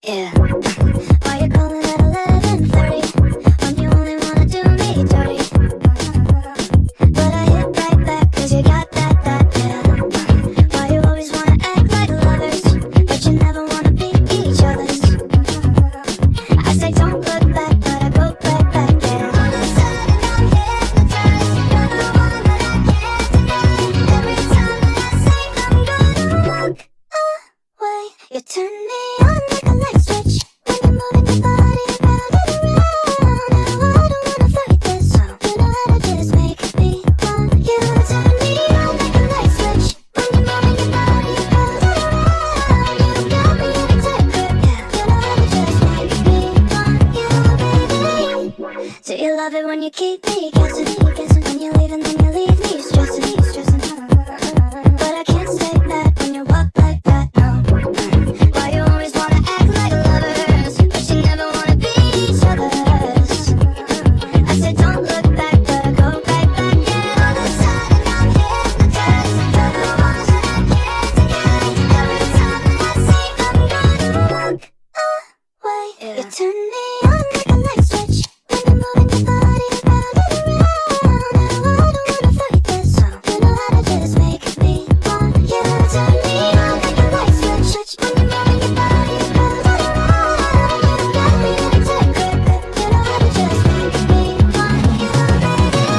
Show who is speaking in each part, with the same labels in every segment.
Speaker 1: Yeah. Why you calling at 11:30 when you only wanna do me dirty? But I hit right back 'cause you got that, yeah. Why you always wanna act like lovers, but you never wanna be each other's? I say don't look back, but I go right back, yeah. All of a sudden I'm hypnotized. You're the one that I can't deny. Every time that I say I'm gonna walk away, you turn me on like a light switch when you're moving your body around and around. Now I don't wanna fight this, so you know how to just make me want you. Turn me on like a light switch when you're moving your body around and around. You got me in a tight grip, yeah. You know how to just make me want you, baby. Do you love it when you keep me guessing? When you leave and then you leave me stressing. But I can't stay mad when you walk like that, no. Why you always wanna act like lovers, but you never wanna be each other's? I said don't look back, but I go right back, yeah. All of a sudden I'm hypnotized. You're the one that I can't deny. Every time that I say I'm gonna walk away, you turn me on like a light switch when you're moving your body around and around. Now I don't wanna fight this, so you know how to just make me want you. Turn me on like a light switch when you're moving your body around and around. You got me in a tight grip, you know how to just make me want you, baby.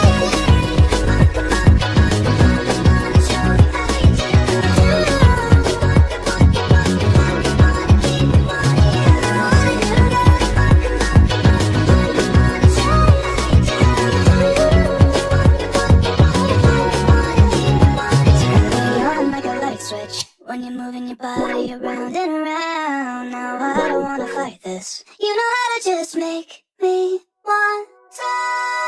Speaker 1: Come on, come on, come on, come on, come on, show me how you do. Come on, come on, come on, come on, come on, keep me wanting you. I wanna do that. Come on, come on, come on, come on, come on, show me how you do. Come on, come on, come on, keep me wanting you. Turn me on like a light switch when you're moving your body around and around. Now I don't wanna fight this. You know how to just make me want to.